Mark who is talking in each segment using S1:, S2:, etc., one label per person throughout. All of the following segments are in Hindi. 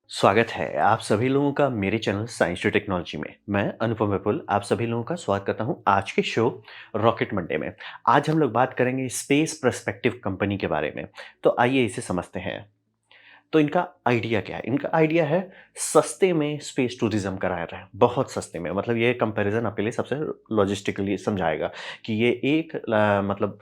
S1: स्वागत है आप सभी लोगों का मेरे चैनल साइंस टू टेक्नोलॉजी में। मैं अनुपम विपुल आप सभी लोगों का स्वागत करता हूं आज के शो रॉकेट मंडे में। आज हम लोग बात करेंगे स्पेस पर्सपेक्टिव कंपनी के बारे में। तो आइए इसे समझते हैं। तो इनका आइडिया क्या है? इनका आइडिया है सस्ते में स्पेस टूरिज्म कराया रहा है, बहुत सस्ते में। मतलब ये कंपैरिजन आपके लिए सबसे लॉजिस्टिकली समझाएगा कि ये मतलब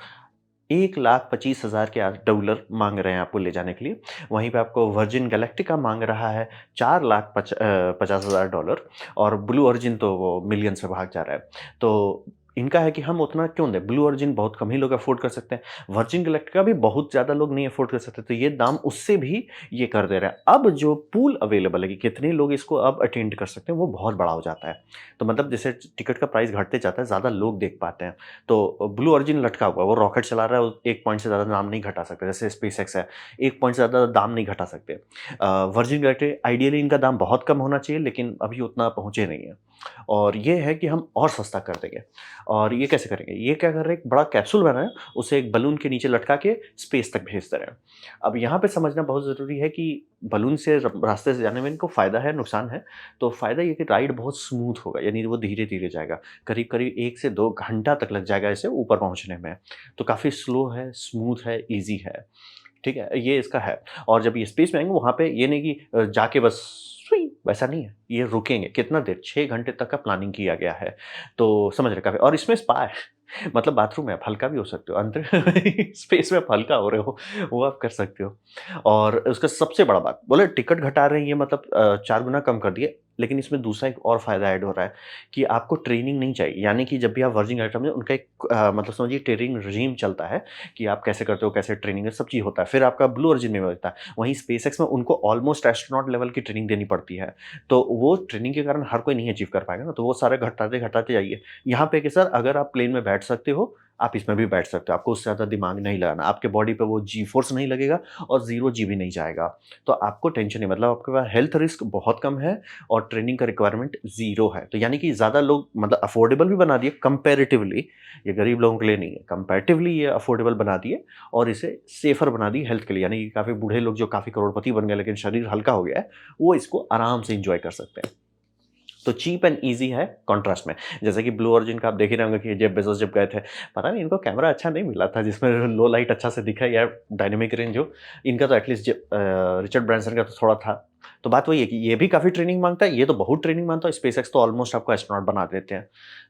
S1: 1,25,000 के डॉलर माँग रहे हैं आपको ले जाने के लिए। वहीं पे आपको वर्जिन गैलेक्टिका माँग रहा है 4,50,000 डॉलर। और ब्लू ओरिजिन तो वो मिलियंस में भाग जा रहा है। तो इनका है कि हम उतना क्यों दें? ब्लू ओरिजिन बहुत कम ही लोग अफ़ोर्ड कर सकते हैं। वर्जिन गैलेक्टिका भी बहुत ज़्यादा लोग नहीं अफ़ोर्ड कर सकते, तो ये दाम उससे भी ये कर दे रहा है। अब जो पूल अवेलेबल है कि कितने लोग इसको अब अटेंड कर सकते हैं, वो बहुत बड़ा हो जाता है। तो मतलब जैसे टिकट का प्राइस घटते जाता है, ज़्यादा लोग देख पाते हैं। तो ब्लू ओरिजिन लटका हुआ है, वो रॉकेट चला रहा है, वो 1 पॉइंट से ज़्यादा दाम नहीं घटा सकते। जैसे स्पेसएक्स है, 1 पॉइंट से ज़्यादा दाम नहीं घटा सकते। वर्जिन गैलेक्टिक आइडियली इनका दाम बहुत कम होना चाहिए, लेकिन अभी उतना पहुँचे नहीं हैं। और ये है कि हम और सस्ता कर देंगे। और ये कैसे करेंगे? ये क्या कर रहे हैं, एक बड़ा कैप्सूल बना है, उसे एक बलून के नीचे लटका के स्पेस तक भेज दे रहे हैं। अब यहाँ पे समझना बहुत ज़रूरी है कि बलून से रास्ते से जाने में इनको फ़ायदा है, नुकसान है। तो फ़ायदा ये कि राइड बहुत स्मूथ होगा, यानी वो धीरे-धीरे जाएगा। करीब-करीब 1 से 2 घंटा तक लग जाएगा इसे ऊपर पहुँचने में। तो काफ़ी स्लो है, स्मूथ है, ईज़ी है। ठीक है? ये इसका है। और जब ये स्पेस में आएँगे वहाँ पे ये नहीं कि जाके बस सुई वैसा नहीं है। ये रुकेंगे कितना देर? 6 घंटे तक का प्लानिंग किया गया है। तो समझ रहे हैं काफ़ी। और इसमें स्पा है। मतलब बाथरूम है, आप हल्का भी हो सकते हो। अंदर स्पेस में आप हल्का हो रहे हो, वो आप कर सकते हो। और उसका सबसे बड़ा बात, बोले टिकट घटा रहे हैं ये मतलब 4 गुना कम कर दिए। लेकिन इसमें दूसरा एक और फ़ायदा ऐड हो रहा है कि आपको ट्रेनिंग नहीं चाहिए। यानी कि जब भी आप वर्जिन एटम में उनका एक मतलब समझिए ट्रेनिंग रेजीम चलता है कि आप कैसे करते हो, कैसे ट्रेनिंग है, सब चीज़ होता है। फिर आपका ब्लू ओरिजिन में होता है। वहीं स्पेसएक्स में उनको ऑलमोस्ट एस्ट्रोनॉट लेवल की ट्रेनिंग देनी पड़ती है। तो वो ट्रेनिंग के कारण हर कोई नहीं अचीव कर पाएगा ना, तो वो सारे घटाते-घटाते जाइए। यहाँ पे कि सर अगर आप प्लेन में बैठ सकते हो, आप इसमें भी बैठ सकते हो। आपको उससे ज़्यादा दिमाग नहीं लगाना। आपके बॉडी पे वो जी फोर्स नहीं लगेगा और 0 जी भी नहीं जाएगा। तो आपको टेंशन नहीं, मतलब आपके पास हेल्थ रिस्क बहुत कम है और ट्रेनिंग का रिक्वायरमेंट 0 है। तो यानी कि ज़्यादा लोग मतलब अफोर्डेबल भी बना दिए कंपैरेटिवली। ये गरीब लोगों के लिए नहीं है। कंपैरेटिवली ये अफोर्डेबल बना दिए और इसे सेफ़र बना दी हेल्थ के लिए। यानी कि काफ़ी बूढ़े लोग जो काफ़ी करोड़पति बन गए लेकिन शरीर हल्का हो गया है, वो इसको आराम से एन्जॉय कर सकते हैं। तो चीप एंड ईज़ी है कॉन्ट्रास्ट में। जैसे कि ब्लू ओरिजिन का आप देख ही रहे होंगे कि जेफ बेज़ोस जब गए थे, पता नहीं इनको कैमरा अच्छा नहीं मिला था जिसमें लो लाइट अच्छा से दिखे या डायनामिक रेंज हो। इनका तो एटलीस्ट रिचर्ड ब्रांसन का तो थोड़ा था। तो बात वही है कि ये भी काफ़ी ट्रेनिंग माँगता है, ये तो बहुत ट्रेनिंग माँगता है, स्पेसएक्स तो ऑलमोस्ट आपको एस्ट्रोनॉट बना देते हैं।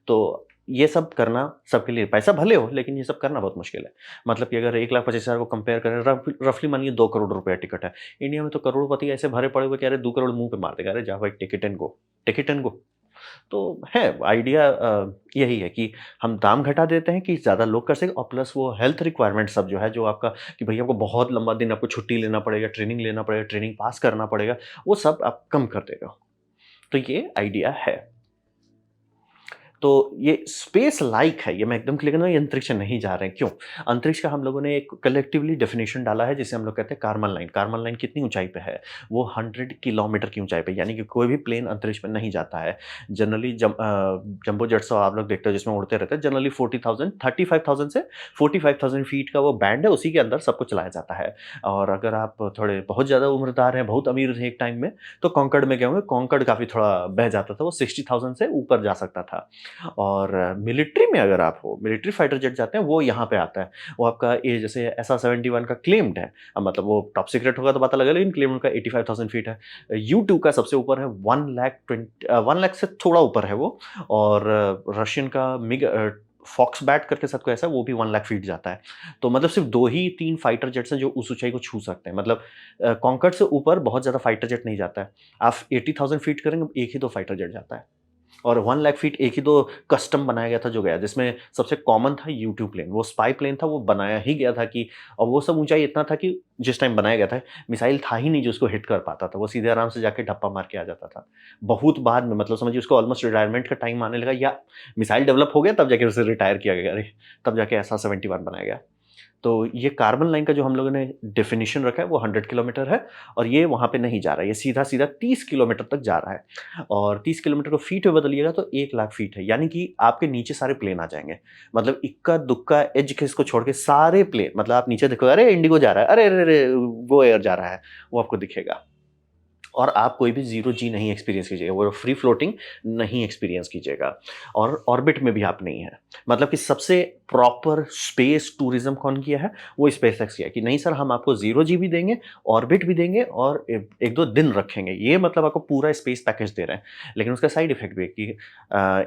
S1: तो ये सब करना सबके लिए पैसा भले हो, लेकिन ये सब करना बहुत मुश्किल है। मतलब कि अगर 1,25,000 को कंपेयर करें रफली मानिए 2 करोड़ रुपया टिकट है। इंडिया में तो करोड़पति ऐसे भरे पड़े हुए कि अरे 2 करोड़ मुँह पे मार देगा, अरे जा भाई ticket and go, ticket and go. तो है आइडिया यही है कि हम दाम घटा देते हैं कि ज़्यादा लोग कर सकें और प्लस वो हेल्थ रिक्वायरमेंट सब जो है जो आपका कि भैया आपको बहुत लंबा दिन आपको छुट्टी लेना पड़ेगा, ट्रेनिंग लेना पड़ेगा, ट्रेनिंग पास करना पड़ेगा, वो सब आप कम कर देगा। तो ये आइडिया है। तो ये स्पेस लाइक है, ये मैं एकदम क्लियर करना, ये अंतरिक्ष नहीं जा रहे हैं, क्यों? अंतरिक्ष का हम लोगों ने एक कलेक्टिवली डेफिनिशन डाला है जिसे हम लोग कहते हैं कार्बन लाइन। कार्बन लाइन कितनी ऊँचाई पे है? वो 100 किलोमीटर की ऊँचाई पे, यानी कि कोई भी प्लेन अंतरिक्ष में नहीं जाता है। जनरली जंबो जेट्स आप लोग देखते हो जिसमें उड़ते रहते हैं, जनरली 40,000 35,000 से 45,000 फीट का वो बैंड है, उसी के अंदर सबको चलाया जाता है। और अगर आप थोड़े बहुत ज़्यादा उम्रदार हैं, बहुत अमीर थे एक टाइम में, तो कॉन्कॉर्ड में गए होंगे, कॉन्कॉर्ड काफ़ी थोड़ा बह जाता था, वो 60,000 से ऊपर जा सकता था। और मिलिट्री में अगर आप हो, मिलिट्री फाइटर जेट जाते हैं, वो यहाँ पे आता है। वो आपका ये जैसे एसआ-71 का क्लेम्ड है। मतलब वो टॉप सीक्रेट होगा तो पता लगेगा, लेकिन क्लेम्ड उनका 85,000 फीट है। यू-2 का सबसे ऊपर है 1 लाख से थोड़ा ऊपर है वो। और रशियन का मिग फॉक्सबैट करके शायद कोई ऐसा है, वो भी 1 लाख फीट जाता है। तो मतलब सिर्फ़ 2 ही 3 फाइटर जेट्स हैं जो उस ऊँचाई को छू सकते हैं। मतलब कॉन्कॉर्ड से ऊपर बहुत ज़्यादा फाइटर जेट नहीं जाता है। आप 80,000 फीट करेंगे, 1 ही 2 फाइटर जेट जाता है। और 1 लाख फीट एक ही तो कस्टम बनाया गया था जो गया, जिसमें सबसे कॉमन था यू-2 प्लेन। वो स्पाई प्लेन था, वो बनाया ही गया था कि और वो सब ऊँचाई इतना था कि जिस टाइम बनाया गया था, मिसाइल था ही नहीं जो उसको हिट कर पाता था। वो सीधे आराम से जाके ढप्पा मार के आ जाता था। बहुत बाद में मतलब समझिए उसको ऑलमोस्ट रिटायरमेंट का टाइम आने लगा या मिसाइल डेवलप हो गया तब जाके उसे रिटायर किया गया। अरे! तब जाके एसआ-71 बनाया गया। तो ये कार्बन लाइन का जो हम लोगों ने डेफिनिशन रखा है वो 100 किलोमीटर है और ये वहाँ पे नहीं जा रहा है, ये सीधा-सीधा 30 किलोमीटर तक जा रहा है। और 30 किलोमीटर को फीट में बदलिएगा तो 1 लाख फीट है, यानी कि आपके नीचे सारे प्लेन आ जाएँगे। मतलब इक्का-दुक्का एज केस को छोड़ के सारे प्लेन, मतलब आप नीचे देखोगे, अरे इंडिगो जा रहा है, अरे, अरे, अरे! गो एयर जा रहा है, वो आपको दिखेगा। और आप कोई भी ज़ीरो जी नहीं एक्सपीरियंस कीजिएगा, वो फ्री फ्लोटिंग नहीं एक्सपीरियंस कीजिएगा और ऑर्बिट में भी आप नहीं हैं। मतलब कि सबसे प्रॉपर स्पेस टूरिज़्म कौन किया है? वो स्पेसएक्स किया है कि नहीं सर हम आपको ज़ीरो जी भी देंगे, ऑर्बिट भी देंगे और 1-2 दिन रखेंगे। ये मतलब आपको पूरा स्पेस पैकेज दे रहे हैं। लेकिन उसका साइड इफ़ेक्ट भी है कि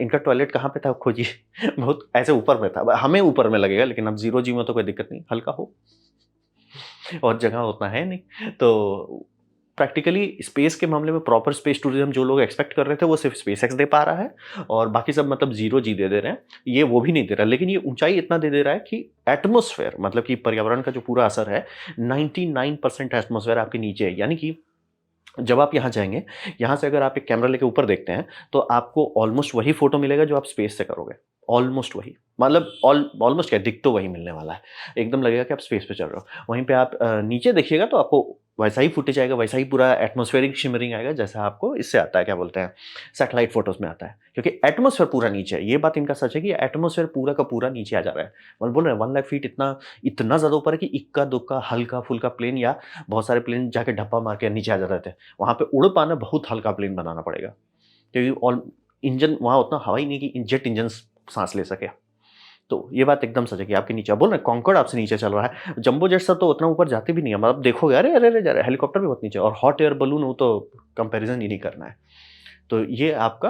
S1: इनका टॉयलेट कहाँ पे था खोजिए बहुत ऐसे ऊपर में था। अब हमें ऊपर में लगेगा लेकिन अब ज़ीरो जी में तो कोई दिक्कत नहीं, हल्का हो और जगह उतना है नहीं। तो प्रैक्टिकली स्पेस के मामले में प्रॉपर स्पेस टूरिज्म जो लोग एक्सपेक्ट कर रहे थे वो सिर्फ स्पेसएक्स दे पा रहा है और बाकी सब मतलब ज़ीरो जी दे रहे हैं। ये वो भी नहीं दे रहा लेकिन ये ऊँचाई इतना दे दे रहा है कि एटमॉस्फेयर मतलब कि पर्यावरण का जो पूरा असर है 99% एटमॉस्फेयर आपके नीचे है। यानी कि जब आप यहाँ जाएँगे, यहाँ से अगर आप एक कैमरा लेके ऊपर देखते हैं, तो आपको ऑलमोस्ट वही फ़ोटो मिलेगा जो आप स्पेस से करोगे। ऑलमोस्ट वही। मतलब ऑलमोस्ट क्या दिख तो वही मिलने वाला है। एकदम लगेगा कि आप स्पेस पे चल रहे हो। वहीं पे आप नीचे देखिएगा तो आपको वैसा ही फुटेज आएगा, वैसा ही पूरा एटमॉस्फेरिक शिमरिंग आएगा जैसा आपको इससे आता है, क्या बोलते हैं, सैटेलाइट फ़ोटोज़ में आता है। क्योंकि एटमॉस्फेयर पूरा नीचे है। ये बात इनका सच है कि एटमॉस्फेयर पूरा का पूरा नीचे आ जा रहा है। मतलब बोल रहे हैं 1 लाख फीट इतना इतना ज़्यादा ऊपर है कि इक्का-दुक्का हल्का-फुल्का प्लेन या बहुत सारे प्लेन जाके ढप्पा मार के नीचे आ जा रहे थे। वहाँ पे उड़ पाना बहुत हल्का प्लेन बनाना पड़ेगा। क्योंकि ऑल इंजन वहाँ उतना हवा ही नहीं कि जेट इंजन साँस ले सके। तो ये बात एकदम सच है कि आपके नीचे अब बोल रहे हैं कॉन्कॉर्ड आपसे नीचे चल रहा है। जंबो जेट सब तो उतना ऊपर जाते भी नहीं है। मतलब देखोगे अरे, अरे, अरे! जा रहा है। हेलीकॉप्टर भी बहुत नीचे है और हॉट एयर बलून वो तो कंपैरिज़न ही नहीं करना है। तो ये आपका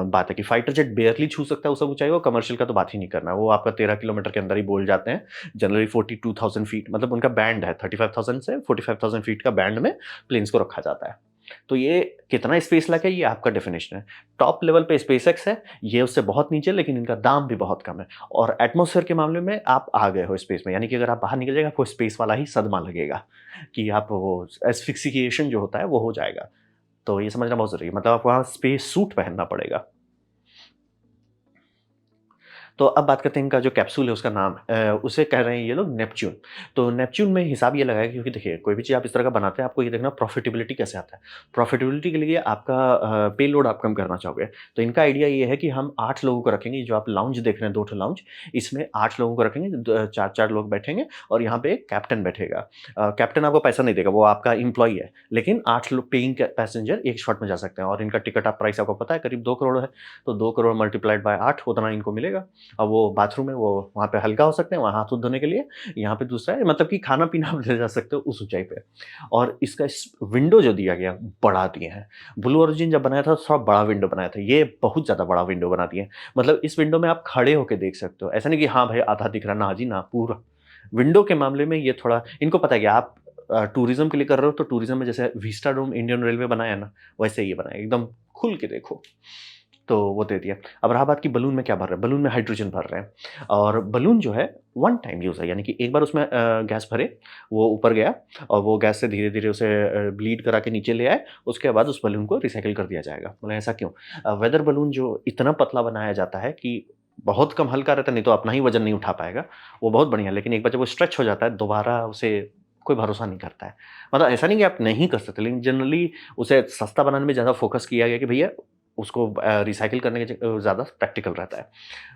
S1: बात है कि फाइटर जेट बेयरली छू सकता है उस सब ऊँचाई को, कमर्शियल का तो बात ही नहीं करना है। वो आपका 13 किलोमीटर के अंदर ही बोल जाते हैं। जनरली 42,000 फीट मतलब उनका बैंड है 35,000 से 45,000 फीट का बैंड में प्लेन्स को रखा जाता है। तो ये कितना स्पेस लैक है ये आपका डेफिनेशन है। टॉप लेवल पे स्पेसएक्स है, ये उससे बहुत नीचे लेकिन इनका दाम भी बहुत कम है और एटमॉस्फेयर के मामले में आप आ गए हो स्पेस में, यानी कि अगर आप बाहर निकल जाएगा आपको स्पेस वाला ही सदमा लगेगा कि आप वो एस्फिक्सिएशन जो होता है वो हो जाएगा। तो ये समझना बहुत ज़रूरी है, मतलब आपको वहाँ स्पेस सूट पहनना पड़ेगा। तो अब बात करते हैं इनका जो कैप्सूल है उसका नाम उसे कह रहे हैं ये लोग नेपच्यून। तो नेपच्यून में हिसाब ये लगाया क्योंकि देखिए कोई भी चीज़ आप इस तरह का बनाते हैं आपको ये देखना प्रॉफिटेबिलिटी कैसे आता है। प्रॉफिटेबिलिटी के लिए आपका पेलोड आप कम करना चाहोगे। तो इनका आइडिया ये है कि हम 8 लोगों को रखेंगे, जो आप लाउंज देख रहे हैं 2 ठो लाउंज, इसमें 8 लोगों को रखेंगे, 4-4 लोग बैठेंगे और यहाँ पे एक कैप्टन बैठेगा। कैप्टन आपको पैसा नहीं देगा, वो आपका एम्प्लॉयी है, लेकिन 8 लोग पेइंग पैसेंजर एक शॉट में जा सकते हैं और इनका टिकट आप प्राइस आपको पता है करीब 2 करोड़ है। तो 2 करोड़ मल्टीप्लाइड बाय 8 उतना इनको मिलेगा। अब वो बाथरूम है वो वहाँ पे हल्का हो सकते हैं, वहाँ हाथ-हूथ धोने के लिए। यहाँ पे दूसरा है मतलब कि खाना-पीना आप ले जा सकते हो उस ऊँचाई पे। और इसका इस विंडो जो दिया गया बड़ा दिए हैं। ब्लू ओरिजिन जब बनाया था थोड़ा बड़ा विंडो बनाया था, ये बहुत ज़्यादा बड़ा विंडो बना दिए हैं। मतलब इस विंडो में आप खड़े होके देख सकते हो। ऐसा नहीं कि हाँ भाई आधा दिख रहा है, ना जी ना, पूरा। विंडो के मामले में ये थोड़ा इनको पता है कि आप टूरिज़्म के लिए कर रहे हो तो टूरिज़्म में जैसे विस्टाडोम इंडियन रेलवे बनाया है ना, वैसे ही ये बनाया है। एकदम खुल के देखो। तो वो दे दिया। अब रहा बात कि बलून में क्या भर रहे हैं, बलून में हाइड्रोजन भर रहे हैं और बलून जो है वन टाइम यूज़ है, यानी कि एक बार उसमें गैस भरे, वो ऊपर गया और वो गैस से धीरे-धीरे उसे ब्लीड करा के नीचे ले आए, उसके बाद उस बलून को रिसाइकिल कर दिया जाएगा। बोले ऐसा क्यों? वेदर बलून जो इतना पतला बनाया जाता है कि बहुत कम हल्का रहता है, नहीं तो अपना ही वज़न नहीं उठा पाएगा, वो बहुत बढ़िया है, लेकिन एक बार जब वो स्ट्रेच हो जाता है, दोबारा उसे कोई भरोसा नहीं करता है। मतलब ऐसा नहीं कि आप नहीं कर सकते, लेकिन जनरली उसे सस्ता बनाने में ज़्यादा फ़ोकस किया गया कि भैया उसको रिसाइकिल करने के ज़्यादा प्रैक्टिकल रहता है।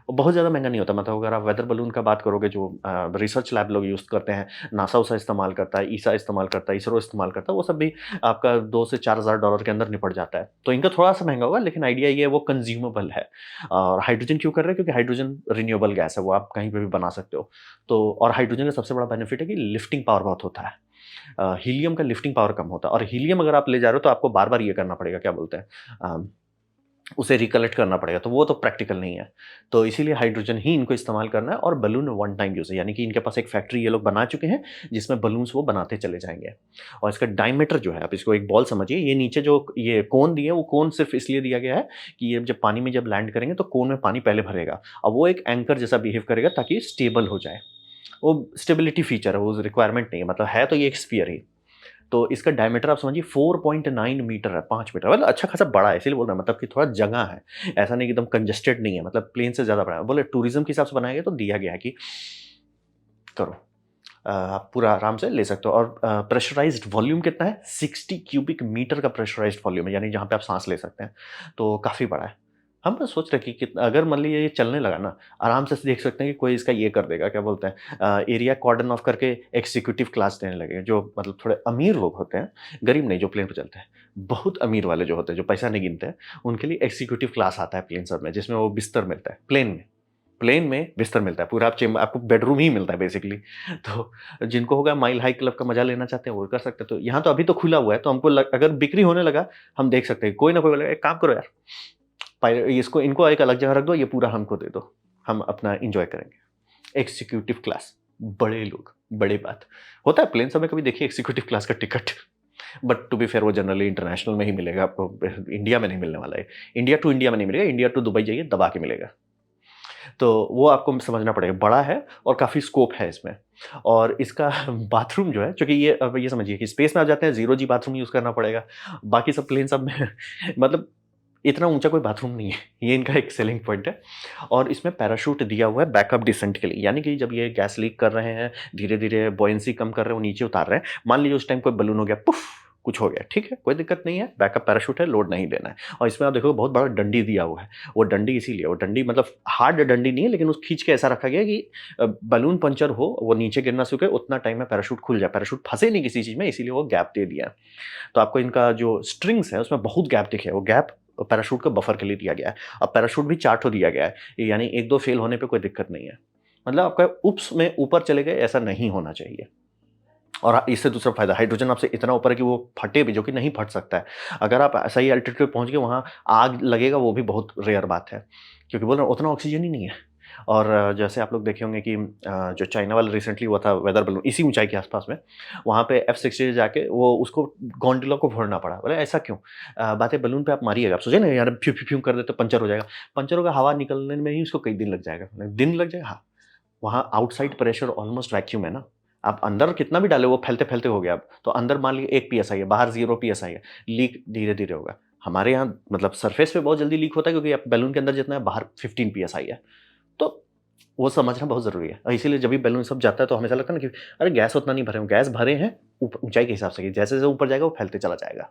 S1: वो बहुत ज़्यादा महँगा नहीं होता, मतलब अगर आप वेदर बलून का बात करोगे जो रिसर्च लैब लोग यूज़ करते हैं, नासा-वासा इस्तेमाल करता है, ईसा इस्तेमाल करता है, इसरो इस्तेमाल करता है, वो सब भी आपका 2 से $4,000 के अंदर निपट जाता है। तो इनका थोड़ा-सा महँगा होगा लेकिन आइडिया ये है वो कंज़्यूमेबल है। और हाइड्रोजन क्यों कर रहे हैं? क्योंकि हाइड्रोजन रिन्यूएबल गैस है, वो आप कहीं पे भी बना सकते हो। तो और हाइड्रोजन का सबसे बड़ा बेनिफिट है कि लिफ्टिंग पावर बहुत होता है। हीलियम का लिफ्टिंग पावर कम होता है और हीलियम अगर आप ले जा रहे हो तो आपको बार-बार ये करना पड़ेगा, क्या बोलते हैं, उसे रिकलेक्ट करना पड़ेगा, तो वो तो प्रैक्टिकल नहीं है। तो इसीलिए हाइड्रोजन ही इनको इस्तेमाल करना है और बलून वन टाइम यूज़ है, यानी कि इनके पास एक फैक्ट्री ये लोग बना चुके हैं, जिसमें बलून्स वो बनाते चले जाएँगे। और इसका डायमीटर जो है, आप इसको एक बॉल समझिए, ये नीचे जो ये कोन दिए हैं, वो कोन सिर्फ़ इसलिए दिया गया है कि ये जब पानी में जब लैंड करेंगे, तो कोन में पानी पहले भरेगा। अब वो एक एंकर जैसा बिहेव करेगा ताकि स्टेबल हो जाए। वो स्टेबिलिटी फीचर है, वो रिक्वायरमेंट नहीं है, मतलब है तो ये एक स्फीयर ही। तो इसका डायमीटर आप समझिए 4.9 मीटर है, 5 मीटर, मतलब अच्छा खासा बड़ा है, इसीलिए बोल रहे हैं, मतलब कि थोड़ा जगह है। ऐसा नहीं कि एकदम कंजेस्टेड नहीं है, मतलब प्लेन से ज़्यादा बड़ा है। बोले टूरिज़्म के हिसाब से बनाया गया तो दिया गया है कि करो। आप पूरा आराम से ले सकते हो और प्रेशराइज़्ड वॉल्यूम कितना है? 60 क्यूबिक मीटर का प्रेशराइज़्ड वॉल्यूम है, यानी जहाँ पे आप साँस ले सकते हैं। तो काफ़ी बड़ा है। हम बस सोच रहे हैं कि कितना अगर मान लीजिए ये चलने लगा ना, आराम से देख सकते हैं कि कोई इसका ये कर देगा, क्या बोलते हैं एरिया कॉर्डन ऑफ करके एग्जीक्यूटिव क्लास देने लगे, जो मतलब थोड़े अमीर लोग होते हैं, गरीब नहीं जो प्लेन पे चलते हैं। बहुत अमीर वाले जो होते हैं, जो पैसा नहीं गिनते हैं, उनके लिए एग्जीक्यूटिव क्लास आता है प्लेन सब में, जिसमें वो बिस्तर मिलता है प्लेन में। प्लेन में बिस्तर मिलता है, पूरा आप चेंबर आपको बेडरूम ही मिलता है बेसिकली। तो जिनको होगा माइल हाई क्लब का मज़ा लेना चाहते हैं, वो कर सकते हैं। तो यहाँ तो अभी तो खुला हुआ है, तो हमको अगर बिक्री होने लगा, हम देख सकते हैं, कोई ना कोई बोलेगा, "एक काम करो यार, इसको इनको एक अलग जगह रख दो, ये पूरा हमको दे दो, हम अपना एंजॉय करेंगे।" एग्जीक्यूटिव क्लास, बड़े लोग, बड़े बात। होता है प्लेन समय कभी देखिए एग्जीक्यूटिव क्लास का ticket, but to be fair वो जनरली इंटरनेशनल में ही मिलेगा आपको, इंडिया में नहीं मिलने वाला है। इंडिया टू इंडिया में नहीं मिलेगा, इंडिया टू दुबई जाइए दबा के मिलेगा। तो वो आपको समझना पड़ेगा, बड़ा है और काफ़ी स्कोप है इसमें। और इसका बाथरूम जो है, चूँकि ये अब ये समझिए कि स्पेस में आप जाते हैं, ज़ीरो जी बाथरूम यूज़ करना पड़ेगा। बाकी सब प्लेन सब में मतलब इतना ऊँचा कोई बाथरूम नहीं है, ये इनका एक सेलिंग पॉइंट है। और इसमें पैराशूट दिया हुआ है बैकअप डिसेंट के लिए, यानी कि जब ये गैस लीक कर रहे हैं, धीरे-धीरे बुओयेंसी कम कर रहे हैं, वो नीचे उतार रहे हैं। मान लीजिए उस टाइम कोई बलून हो गया, पुफ़! कुछ हो गया, ठीक है, कोई दिक्कत नहीं है, बैकअप पैराशूट है, लोड नहीं लेना है। और इसमें आप देखोगे बहुत बड़ा डंडी दिया हुआ है, वो डंडी इसीलिए, वो डंडी मतलब हार्ड डंडी नहीं है, लेकिन उस खींच के ऐसा रखा गया है कि बलून पंक्चर हो, वो नीचे गिरना शुरू करे, उतना टाइम में पैराशूट खुल जाए, पैराशूट फँसे नहीं किसी चीज़ में, इसीलिए वो गैप दे दिया है। तो आपको इनका जो स्ट्रिंग्स है, उसमें बहुत गैप दिखे, वो गैप पैराशूट का बफर के लिए दिया गया है। अब पैराशूट भी 4 ठो दिया गया है, यानी 1-2 फेल होने पे कोई दिक्कत नहीं है। मतलब आपका ऊप्स में ऊपर चले गए, ऐसा नहीं होना चाहिए। और इससे दूसरा फ़ायदा, हाइड्रोजन आपसे इतना ऊपर है कि वो फटे भी, जो कि नहीं फट सकता है। अगर आप सही एल्टीट्यूड पे पहुँच गए, वहाँ आग लगेगा, वो भी बहुत रेयर बात है। क्योंकि बोल रहा हूँ उतना ऑक्सीजन ही नहीं है। और जैसे आप लोग देखे होंगे कि जो चाइना वाला रिसेंटली हुआ था वेदर बलून, इसी ऊँचाई के आस-पास में, वहाँ पे F-16 जाके वो उसको गोंडोला को फोड़ना पड़ा। बोले ऐसा क्यों? बात है बलून पे आप मारिएगा, आप सोचिए ना यार फ्यू, फ्यू, फ्यू कर देते पंचर हो जाएगा। पंचर होगा, हवा निकलने में ही उसको कई दिन लग जाएगा। दिन लग जाएगा? हाँ। वहाँ आउटसाइड प्रेशर ऑलमोस्ट वैक्यूम है ना, आप अंदर कितना भी डाले वो फैलते-फैलते हो गया अब। तो अंदर मान लीजिए 1 पीएसआई है, बाहर 0 पीएसआई है, लीक धीरे-धीरे होगा। हमारे यहाँ मतलब सरफेस पे बहुत जल्दी लीक होता है, क्योंकि आप बैलून के अंदर जितना है, बाहर 15 पीएसआई है। तो वो समझना बहुत ज़रूरी है। और इसीलिए जब भी बैलून सब जाता है, तो हमेशा लगता है ना कि अरे गैस उतना नहीं भरे हैं, गैस भरे हैं ऊँचाई के हिसाब से, कि जैसे-जैसे ऊपर जाएगा वो फैलते चला जाएगा।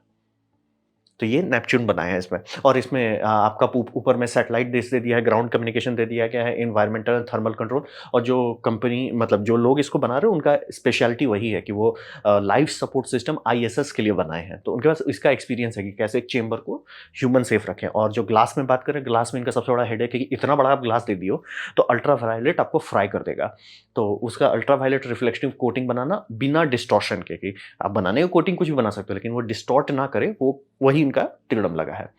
S1: तो ये नेपच्यून बनाया है इसमें। और इसमें आपका ऊपर में सैटेलाइट डिश दे दिया है, ग्राउंड कम्युनिकेशन दे दिया गया है, एनवायरमेंटल एंड थर्मल कंट्रोल। और जो कंपनी मतलब जो लोग इसको बना रहे हैं, उनका स्पेशलिटी वही है कि वो लाइफ सपोर्ट सिस्टम आईएसएस के लिए बनाए हैं। तो उनके पास इसका एक्सपीरियंस है कि कैसे एक चेंबर को ह्यूमन सेफ रखें। और जो ग्लास में बात करें, ग्लास में इनका सबसे बड़ा हेडेक है कि इतना बड़ा आप ग्लास दे दियो, तो अल्ट्रावायलेट आपको फ्राई कर देगा। तो उसका अल्ट्रावायलेट रिफ्लेक्टिव कोटिंग बनाना बिना डिस्टॉर्शन के, कि आप बनाने का कोटिंग कुछ भी बना सकते हो, लेकिन वो डिस्टॉर्ट ना करे, वो वही इनका तिगड़म लगा है।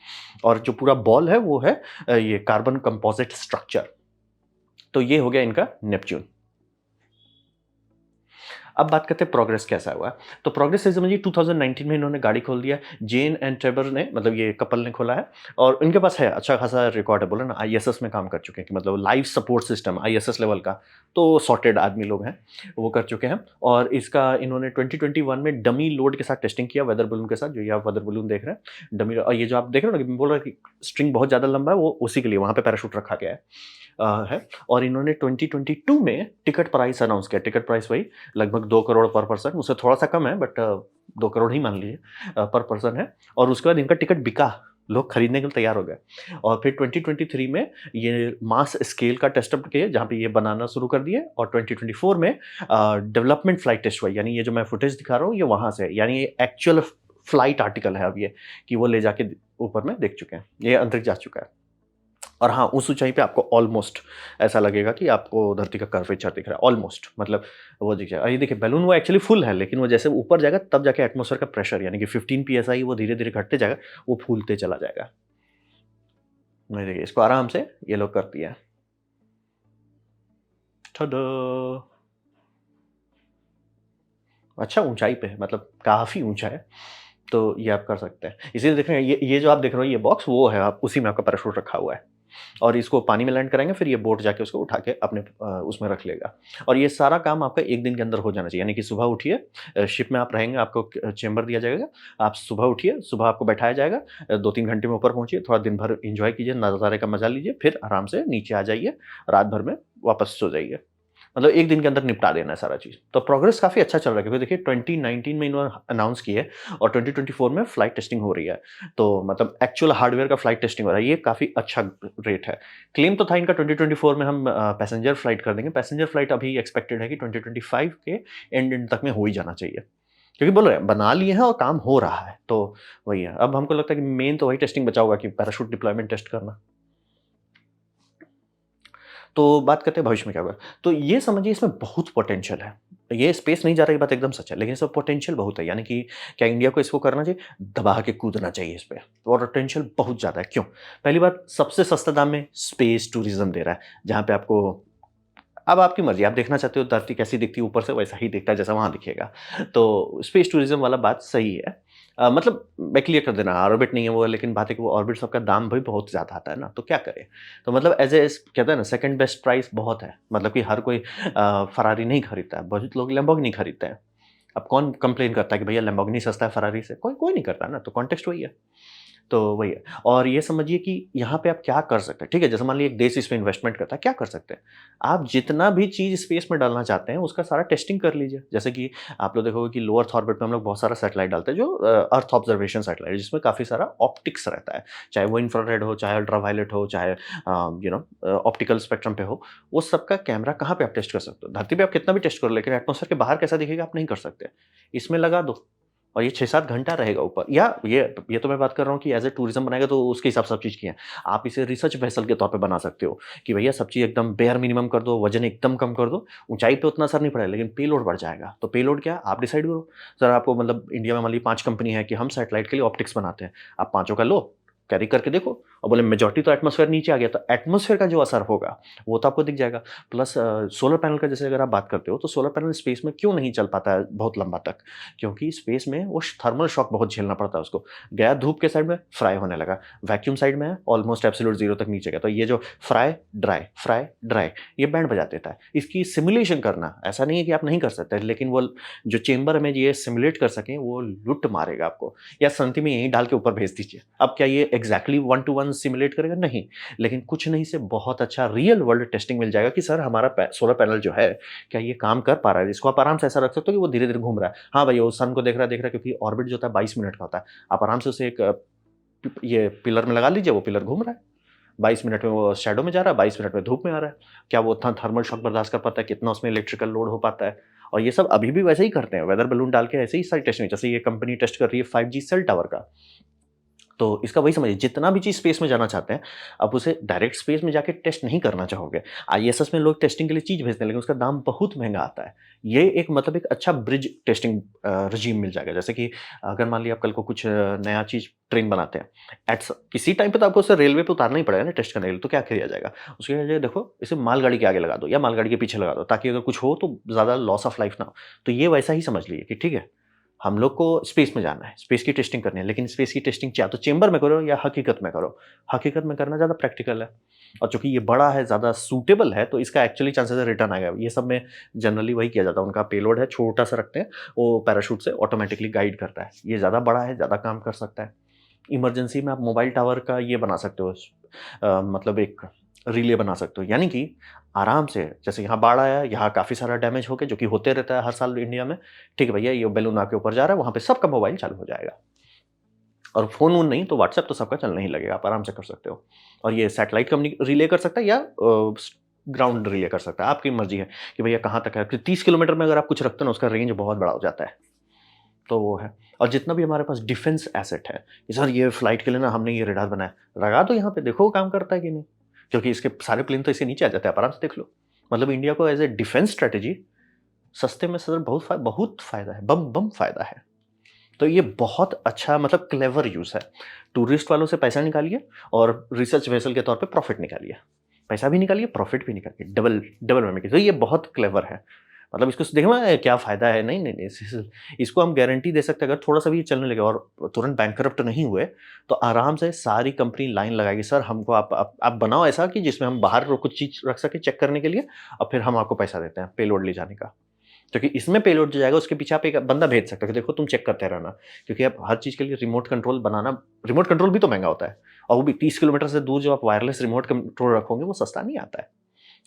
S1: और जो पूरा बॉल है, वो है ये कार्बन कंपोजिट स्ट्रक्चर। तो ये हो गया इनका नेपच्यून। अब बात करते हैं प्रोग्रेस कैसा हुआ। तो प्रोग्रेस से समझिए 2019 में इन्होंने गाड़ी खोल दिया। जेन एंड ट्रेवर ने, मतलब ये कपल ने खोला है, और इनके पास है अच्छा खासा रिकॉर्ड है। बोले ना आईएसएस में काम कर चुके हैं, कि मतलब life support system ISS level का, तो सॉर्टेड आदमी लोग हैं, वो कर चुके हैं। और इसका इन्होंने 2021 में डमी लोड के साथ टेस्टिंग किया, वेदर बलून के साथ, जो ये आप वेदर बलून देख रहे हैं डमी। और ये जो आप देख रहे हो ना, कि बोल रहा है कि स्ट्रिंग बहुत ज़्यादा लंबा है, वो उसी के लिए वहाँ पे पैराशूट रखा गया है। और इन्होंने 2022 में टिकट प्राइस अनाउंस किया। टिकट प्राइस वही लगभग 2 करोड़ पर पर्सन, उससे थोड़ा-सा कम है, बट 2 करोड़ ही मान लीजिए पर पर्सन है। और उसके बाद इनका टिकट बिका, लोग खरीदने के लिए तैयार हो गए। और फिर 2023 में ये मास स्केल का टेस्ट अप किए, जहाँ पे ये बनाना शुरू कर दिए। और 2024 में डेवलपमेंट फ्लाइट टेस्ट हुआ, यानी ये जो मैं फुटेज दिखा रहा हूँ, ये वहाँ से है, यानी ये एक्चुअल फ्लाइट आर्टिकल है अब ये, कि वो ले जाके ऊपर में देख चुके हैं, ये अंतरिक्ष जा चुका है। और हाँ, उस ऊँचाई पे आपको ऑलमोस्ट ऐसा लगेगा कि आपको धरती का कर्वेचर दिख रहा है, ऑलमोस्ट, मतलब वो दिख जाएगा। ये देखिए बैलून वो एक्चुअली फुल है, लेकिन वो जैसे ऊपर जाएगा, तब जाके एटमॉस्फेयर का प्रेशर, यानी कि 15 पीएसआई, वो धीरे-धीरे घटते जाएगा, वो फूलते चला जाएगा। नहीं देखिए, इसको आराम से ये लोग कर दिया। ठडा! अच्छा ऊँचाई पे है, मतलब काफ़ी ऊँचा है, तो ये आप कर सकते हैं। इसीलिए देख रहे हैं, ये जो आप देख रहे हो, ये बॉक्स वो है, आप उसी में आपका पैराशूट रखा हुआ है। और इसको पानी में लैंड कराएँगे, फिर ये बोट जाके उसको उठा के अपने उसमें रख लेगा। और ये सारा काम आपका 1 दिन के अंदर हो जाना चाहिए, यानी कि सुबह उठिए, शिप में आप रहेंगे, आपको चेंबर दिया जाएगा, आप सुबह उठिए, सुबह आपको बैठाया जाएगा, 2-3 घंटे में ऊपर पहुँचिए, थोड़ा दिन भर एन्जॉय कीजिए, नज़ारे का मज़ा लीजिए, फिर आराम से नीचे आ जाइए, रात भर में वापस सो जाइए। मतलब 1 दिन के अंदर निपटा देना है सारा चीज़। तो प्रोग्रेस काफ़ी अच्छा चल रहा है क्योंकि देखिए 2019 में इन्होंने अनाउंस की है और 2024 में फ्लाइट टेस्टिंग हो रही है। तो मतलब एक्चुअल हार्डवेयर का फ्लाइट टेस्टिंग हो रहा है, ये काफ़ी अच्छा रेट है। क्लेम तो था इनका 2024 में हम पैसेंजर फ्लाइट कर देंगे। पैसेंजर फ्लाइट अभी एक्सपेक्टेड है कि 2025 के एंड तक में हो ही जाना चाहिए। क्योंकि बोल रहे हैं बना लिए हैं और काम हो रहा है, तो वही है। अब हमको लगता है कि मेन तो वही टेस्टिंग बचा होगा कि पैराशूट डिप्लॉयमेंट टेस्ट करना। तो बात करते हैं भविष्य में क्या होगा। तो ये समझिए इसमें बहुत पोटेंशियल है। ये स्पेस नहीं जा रहा, ये बात एकदम सच है, लेकिन इसमें पोटेंशियल बहुत है। यानी कि क्या इंडिया को इसको करना चाहिए? दबा के कूदना चाहिए इस पे और पोटेंशियल बहुत ज़्यादा है। क्यों? पहली बात, सबसे सस्ते दाम में स्पेस टूरिज़्म दे रहा है, जहाँ पे आपको अब आपकी मर्ज़ी, आप देखना चाहते हो धरती कैसी दिखती है ऊपर से, वैसा ही दिखता है जैसा वहाँ दिखेगा। तो स्पेस टूरिज़्म वाला बात सही है। मतलब मैं क्लियर कर देना, ऑर्बिट नहीं है वो, लेकिन बात है कि वो ऑर्बिट सबका दाम भी बहुत ज़्यादा आता है ना, तो क्या करें? तो मतलब एज़ ए कहते हैं ना सेकंड बेस्ट प्राइस बहुत है। मतलब कि हर कोई फरारी नहीं खरीदता है, बहुत लोग लैम्बोर्गिनी खरीदते हैं। अब कौन कंप्लेन करता है कि भैया लैम्बोर्गिनी सस्ता है फरारी से? कोई कोई नहीं करता ना, तो कॉन्टेक्स्ट वही है। तो वही है। और ये समझिए कि यहाँ पे आप क्या कर सकते हैं, ठीक है? जैसे मान लीजिए एक देश इसमें इन्वेस्टमेंट करता है, क्या कर सकते हैं? आप जितना भी चीज़ स्पेस में डालना चाहते हैं, उसका सारा टेस्टिंग कर लीजिए। जैसे कि आप लोग देखोगे कि लो अर्थ ऑर्बिट में हम लोग बहुत सारा सैटेलाइट डालते हैं, जो अर्थ ऑब्जर्वेशन सैटेलाइट, जिसमें काफ़ी सारा ऑप्टिक्स रहता है। चाहे वो इंफ्रारेड हो, चाहे अल्ट्रावायलेट हो, चाहे ऑप्टिकल स्पेक्ट्रम पे हो, वो सबका कैमरा कहाँ पे आप टेस्ट कर सकते हो? धरती पे आप कितना भी टेस्ट करो, लेकिन एटमॉस्फेयर के बाहर कैसा दिखेगा आप नहीं कर सकते। इसमें लगा दो और ये 6-7 घंटा रहेगा ऊपर। या ये तो मैं बात कर रहा हूँ कि एज़ ए टूरिज़्म बनाएगा तो उसके हिसाब से सब चीज़ की है। आप इसे रिसर्च वेसल के तौर पे बना सकते हो कि भैया सब चीज़ एकदम बेयर मिनिमम कर दो, वज़न एकदम कम कर दो, ऊँचाई पे उतना असर नहीं पड़ेगा लेकिन पेलोड बढ़ जाएगा। तो पेलोड क्या है? आप डिसाइड करो। सर आपको मतलब इंडिया में मान लीजिए 5 कंपनी है कि हम सैटेलाइट के लिए ऑप्टिक्स बनाते हैं। आप पाँचों का लो, कैरी करके देखो और बोले मेजॉरिटी तो एटमॉस्फेयर नीचे आ गया, तो एटमॉस्फेयर का जो असर होगा, वो तो आपको दिख जाएगा। प्लस सोलर पैनल का जैसे अगर आप बात करते हो, तो सोलर पैनल स्पेस में क्यों नहीं चल पाता है बहुत लंबा तक? क्योंकि स्पेस में वो थर्मल शॉक बहुत झेलना पड़ता है उसको। गया धूप के साइड में, फ्राई होने लगा। वैक्यूम साइड में है, ऑलमोस्ट एब्सोल्यूट ज़ीरो तक नीचे गया। तो ये जो फ्राई, ड्राई, ये बैंड बजा देता है। इसकी सिमुलेशन करना, ऐसा नहीं है कि आप नहीं कर सकते, लेकिन वो जो चेंबर में ये सिमुलेट कर सकें, वो लुट मारेगा आपको। या संति में यहीं डाल के ऊपर भेज दीजिए। अब क्या ये एग्ज़ैक्टली 1 टू 1 सिमुलेट करेगा? नहीं। लेकिन कुछ नहीं से बहुत अच्छा रियल वर्ल्ड टेस्टिंग मिल जाएगा कि सर हमारा सोलर पैनल जो है, क्या ये काम कर पा रहा है? इसको आप आराम से ऐसा रख सकते हो कि वो धीरे-धीरे घूम रहा है। हाँ भाई, वो सन को देख रहा है क्योंकि ऑर्बिट जो होता है 22 मिनट का होता है। आप आराम से उसे एक ये पिलर में लगा लीजिए, वो पिलर घूम रहा है। 22 मिनट में वो शैडो में जा रहा है, 22 मिनट में धूप में आ रहा है। क्या वो उतना थर्मल शॉक बर्दाश्त कर पाता है? कितना उसमें इलेक्ट्रिकल लोड हो पाता है? और ये सब अभी भी वैसे ही करते हैं, वेदर बलून डाल के ऐसे ही सारी टेस्टिंग, जैसे ये कंपनी टेस्ट कर रही है 5G सेल टावर का। तो इसका वही समझिए, जितना भी चीज़ स्पेस में जाना चाहते हैं, आप उसे डायरेक्ट स्पेस में जाके टेस्ट नहीं करना चाहोगे। आईएसएस में लोग टेस्टिंग के लिए चीज़ भेजते हैं, लेकिन उसका दाम बहुत महँगा आता है। ये एक मतलब एक अच्छा ब्रिज टेस्टिंग रेज़ीम मिल जाएगा। जैसे कि अगर मान लिया आप कल को कुछ नया चीज़ ट्रेन बनाते हैं, किसी टाइम पे तो आपको उसे रेलवे पे उतारना ही पड़ेगा ना टेस्ट करने के लिए, तो क्या किया जाएगा? उसकी जगह देखो, इसे मालगाड़ी के आगे लगा दो या मालगाड़ी के पीछे लगा दो, ताकि अगर कुछ हो तो ज़्यादा लॉस ऑफ लाइफ ना हो। तो ये वैसा ही समझ लीजिए कि ठीक है, हम लोग को स्पेस में जाना है, स्पेस की टेस्टिंग करनी है, लेकिन स्पेस की टेस्टिंग या तो चेंबर में करो या हकीकत में करो। हकीकत में करना ज़्यादा प्रैक्टिकल है और चूँकि ये बड़ा है, ज़्यादा सूटेबल है, तो इसका एक्चुअली चांसेस है रिटर्न आएगा। ये सब में जनरली वही किया जाता है, उनका पेलोड है, छोटा-सा रखते हैं, वो पैराशूट से ऑटोमैटिकली गाइड करता है। ये ज़्यादा बड़ा है, ज़्यादा काम कर सकता है। इमरजेंसी में आप मोबाइल टावर का ये बना सकते हो, मतलब एक रिले बना सकते हो। यानी कि आराम से, जैसे यहाँ बाढ़ आया, यहाँ काफ़ी सारा डैमेज हो गया, जो कि होते रहता है हर साल इंडिया में। ठीक है भैया, ये बैलून आपके ऊपर जा रहा है, वहाँ पे सबका मोबाइल चालू हो जाएगा। और फ़ोन-वोन नहीं तो व्हाट्सएप तो सबका चलने ही लगेगा, आप आराम से कर सकते हो। और ये सैटेलाइट रिले कर सकता है या ग्राउंड रिले कर सकता है, आपकी मर्ज़ी है कि भैया कहाँ तक है। कि 30 किलोमीटर में अगर आप कुछ रखते हो ना, उसका रेंज बहुत बड़ा हो जाता है। तो वो है। और जितना भी हमारे पास डिफेंस एसेट है, कि सर ये फ्लाइट के लिए ना हमने ये रडार बनाया, लगा दो यहाँ पे, देखो वो काम करता है कि नहीं। क्योंकि इसके सारे प्लेन तो इसके नीचे आ जाते हैं, आप आराम से देख लो। मतलब इंडिया को एज़ ए डिफेंस स्ट्रैटेजी सस्ते में सर बहुत फ़ायदा है, बम बम फ़ायदा है। तो ये बहुत अच्छा मतलब क्लेवर यूज़ है। टूरिस्ट वालों से पैसा निकालिए और रिसर्च वेसल के तौर पे प्रॉफ़िट निकालिए। पैसा भी निकालिए, प्रॉफ़िट भी निकालिए, डबल डबल में मेकिंग। तो ये बहुत क्लेवर है। मतलब इसको देखना है क्या फ़ायदा है, नहीं, नहीं, नहीं, इसको हम गारंटी दे सकते हैं, अगर थोड़ा-सा भी ये चलने लगे और तुरंत बैंकरप्ट नहीं हुए, तो आराम से सारी कंपनी लाइन लगाएगी, "सर हमको आप बनाओ ऐसा कि जिसमें हम बाहर कुछ चीज़ रख सकें चेक करने के लिए और फिर हम आपको पैसा देते हैं पेलोड ले जाने का।" क्योंकि इसमें पेलोड जो जाएगा उसके पीछे आप एक बंदा भेज सकते हो कि देखो तुम चेक करते रहना। क्योंकि आप हर चीज़ के लिए रिमोट कंट्रोल भी तो महँगा होता है और वो भी 30 किलोमीटर से दूर, जब आप वायरलेस रिमोट कंट्रोल रखोगे वो सस्ता नहीं आता है।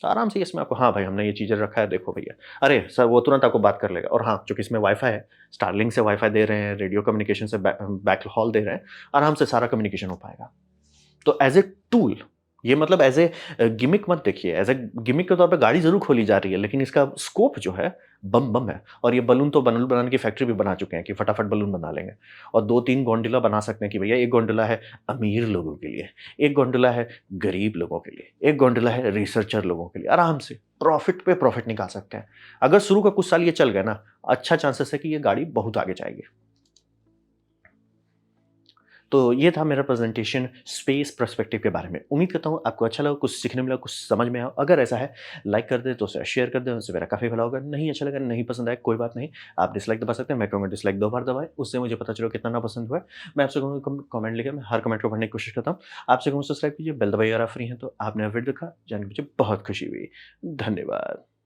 S1: तो आराम से इसमें आपको हाँ भाई, हमने ये चीज़ें रखा है, देखो भैया। अरे सर, वो तुरंत आपको बात कर लेगा। और हाँ, चूँकि इसमें वाई-फाई है, स्टारलिंक से वाई-फाई दे रहे हैं, रेडियो कम्युनिकेशन से बैकहॉल दे रहे हैं, आराम से सारा कम्युनिकेशन हो पाएगा। तो एज़ ए टूल, ये मतलब एज़ ए गिमिक मत देखिए, एज़ ए गिमिक के तौर पे गाड़ी ज़रूर खोली जा रही है, लेकिन इसका स्कोप जो है बम-बम है। और ये बलून तो बलून बनाने की फैक्ट्री भी बना चुके हैं कि फटाफट बलून बना लेंगे। और 2-3 गोंडोला बना सकते हैं कि भैया, एक गोंडोला है अमीर लोगों के लिए, एक गोंडोला है गरीब लोगों के लिए, एक गोंडोला है रिसर्चर लोगों के लिए। आराम से प्रॉफ़िट पे प्रॉफ़िट निकाल सकते हैं। अगर शुरू का कुछ साल ये चल गया ना, अच्छा चांसेस है कि ये गाड़ी बहुत आगे जाएगी। तो ये था मेरा प्रेज़ेंटेशन स्पेस पर्सपेक्टिव के बारे में। उम्मीद करता हूँ आपको अच्छा लगा, कुछ सीखने मिला, कुछ समझ में आया। अगर ऐसा है, लाइक कर दें तो उसे शेयर कर दें, उससे मेरा काफ़ी भला होगा। नहीं अच्छा लगा, नहीं पसंद आया, कोई बात नहीं, आप डिसलाइक दबा सकते हैं। मैं कहूँगा डिसलाइक 2 बार दबाएँ, उससे मुझे पता चलेगा कितना नापसंद हुआ है। मैं आपसे कहूँगा कमेंट लिखें, मैं हर कमेंट को पढ़ने की कोशिश करता हूँ। आपसे कहूँगा सब्सक्राइब कीजिए, बेल दबाइए अगर आप फ्री हैं तो। आपने वीडियो देखा, जान के मुझे बहुत खुशी हुई। धन्यवाद।